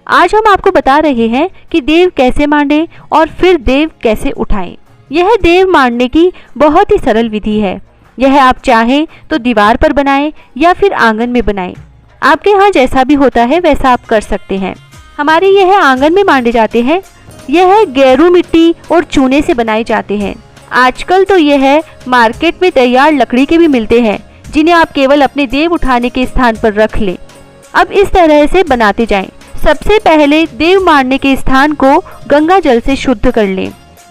आज हम आपको बता रहे हैं कि देव कैसे मांडे और फिर देव कैसे उठाएं। यह देव मांडने की बहुत ही सरल विधि है। यह आप चाहें तो दीवार पर बनाएं या फिर आंगन में बनाएं। आपके यहाँ जैसा भी होता है वैसा आप कर सकते हैं। हमारे यह आंगन में मांडे जाते हैं। यह गेरू मिट्टी और चूने से बनाए जाते हैं। आजकल तो यह मार्केट में तैयार लकड़ी के भी मिलते हैं, जिन्हें आप केवल अपने देव उठाने के स्थान पर रख लें। अब इस तरह से बनाते जाएं। सबसे पहले देव मांडने के स्थान को गंगा जल से शुद्ध कर लें।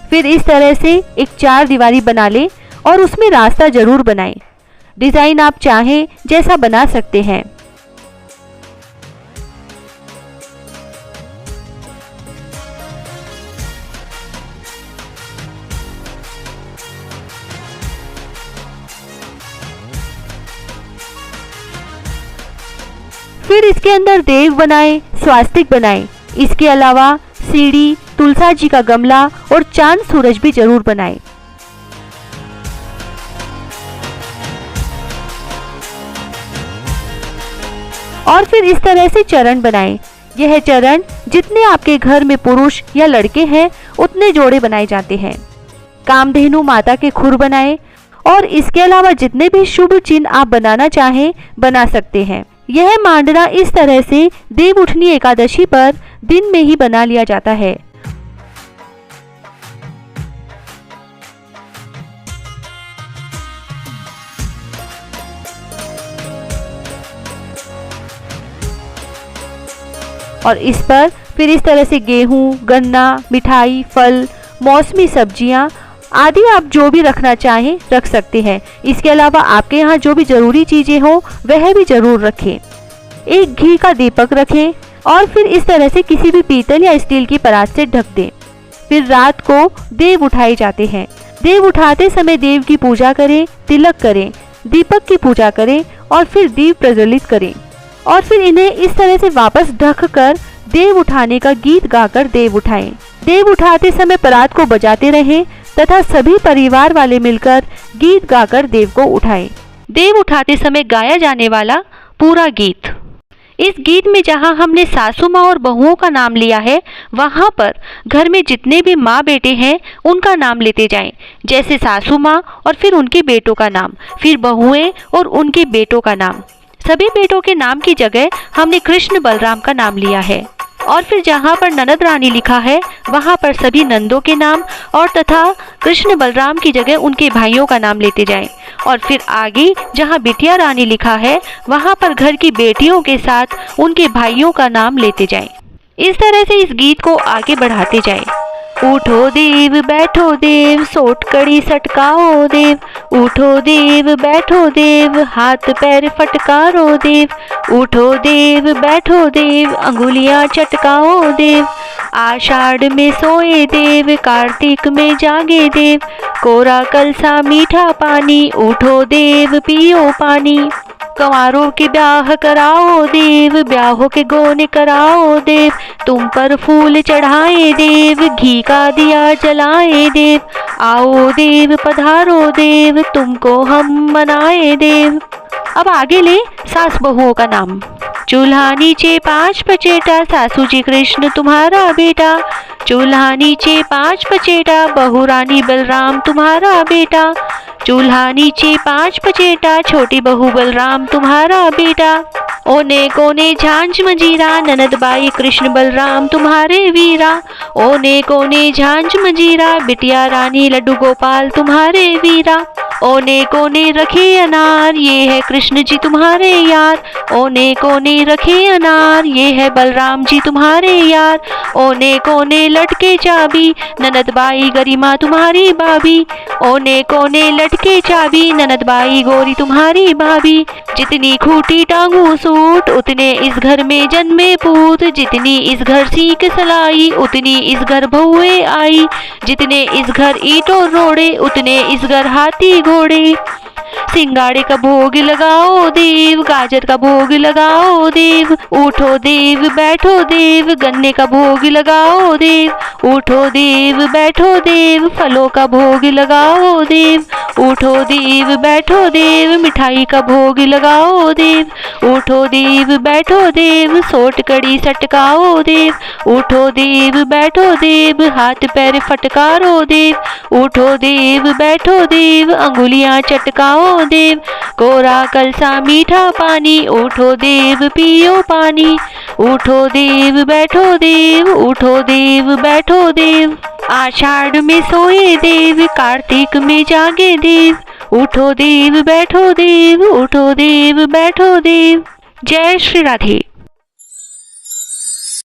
फिर इस तरह से एक 4 दीवारी बना लें और उसमें रास्ता जरूर बनाएं। डिजाइन आप चाहें जैसा बना सकते हैं। फिर इसके अंदर देव बनाएं, स्वास्तिक बनाएं। इसके अलावा सीढ़ी, तुलसा जी का गमला और चांद सूरज भी जरूर बनाएं। और फिर इस तरह से चरण बनाएं। यह चरण जितने आपके घर में पुरुष या लड़के हैं उतने जोड़े बनाए जाते हैं। कामधेनु माता के खुर बनाएं और इसके अलावा जितने भी शुभ चिन्ह आप बनाना चाहें बना सकते हैं। यह मांडना इस तरह से देव उठनी एकादशी पर दिन में ही बना लिया जाता है। और इस पर फिर इस तरह से गेहूं, गन्ना, मिठाई, फल, मौसमी सब्जियां आदि आप जो भी रखना चाहें रख सकते हैं। इसके अलावा आपके यहाँ जो भी जरूरी चीजें हो वह भी जरूर रखें। एक घी का दीपक रखें और फिर इस तरह से किसी भी पीतल या स्टील की परात से ढक दें। फिर रात को देव उठाए जाते हैं। देव उठाते समय देव की पूजा करें, तिलक करें, दीपक की पूजा करें और फिर दीप प्रज्वलित करें और फिर इन्हें इस तरह से वापस ढक कर देव उठाने का गीत गाकर देव उठाएं। देव उठाते समय परात को बजाते रहें तथा सभी परिवार वाले मिलकर गीत गाकर देव को उठाएं। देव उठाते समय गाया जाने वाला पूरा गीत। इस गीत में जहां हमने सासू माँ और बहुओं का नाम लिया है वहां पर घर में जितने भी माँ बेटे हैं उनका नाम लेते जाएं। जैसे सासू माँ और फिर उनके बेटों का नाम, फिर बहुएं और उनके बेटों का नाम। सभी बेटों के नाम की जगह हमने कृष्ण बलराम का नाम लिया है। और फिर जहाँ पर ननद रानी लिखा है वहाँ पर सभी नंदों के नाम और तथा कृष्ण बलराम की जगह उनके भाइयों का नाम लेते जाएं। और फिर आगे जहाँ बिटिया रानी लिखा है वहाँ पर घर की बेटियों के साथ उनके भाइयों का नाम लेते जाएं। इस तरह से इस गीत को आगे बढ़ाते जाएं। उठो देव बैठो देव, सोट कड़ी सटकाओ देव। उठो देव बैठो देव, हाथ पैर फटकारो देव। उठो देव बैठो देव, अंगुलियां चटकाओ देव। आषाढ़ में सोए देव, कार्तिक में जागे देव। कोरा कलसा मीठा पानी, उठो देव पियो पानी। कंवारों के ब्याह कराओ देव, ब्याहों के गोने कराओ देव। तुम पर फूल चढ़ाए देव, घी का दिया जलाए देव। आओ देव पधारो देव, तुमको हम मनाए देव। अब आगे ले सास बहुओं का नाम। चूल्हा नीचे 5 पचेटा, सासू जी कृष्ण तुम्हारा बेटा। चूल्हा नीचे 5 पचेटा, बहू रानी बलराम तुम्हारा बेटा। चूल्हा नीचे 5 पचेटा, छोटी बहू बलराम तुम्हारा बेटा। ओने कोने झांझ मंजीरा, ननद बाई कृष्ण बलराम तुम्हारे वीरा। ओने कोने झांझ मंजीरा, बिटिया रानी लड्डू गोपाल तुम्हारे वीरा। ओने कोने रखे अनार, ये है कृष्ण जी तुम्हारे यार। ओने कोने रखे अनार, ये है बलराम जी तुम्हारे यार। ओने कोने लटके चाबी, ननद बाई गरिमा तुम्हारी भाभी। ओने कोने लटके चाबी, ननद बाई गोरी तुम्हारी भाभी। जितनी खूटी टांगू सूट, उतने इस घर में जन्मे पूत। जितनी इस घर सीख सलाई, उतनी इस घर बहुए आई। जितने इस घर ईंटों रोड़े, उतने इस घर हाथी घोड़े। सिंगाड़े का भोग लगाओ देव, गाजर का भोग लगाओ देव। उठो देव बैठो देव, गन्ने का भोग लगाओ देव। उठो देव बैठो देव, फलों का भोग लगाओ देव। उठो देव बैठो देव, मिठाई का भोग लगाओ देव। उठो देव बैठो देव, सोट कड़ी सटकाओ देव। उठो देव बैठो देव, हाथ पैर फटकारो देव। उठो देव बैठो देव, अंगुलियां चटकाओ देव। कोरा कलसा मीठा पानी, उठो देव पियो पानी। उठो देव बैठो देव, उठो देव बैठो देव। आषाढ़ में सोए देव, कार्तिक में जागे देव। उठो देव बैठो देव, उठो देव बैठो देव। जय श्री राधे।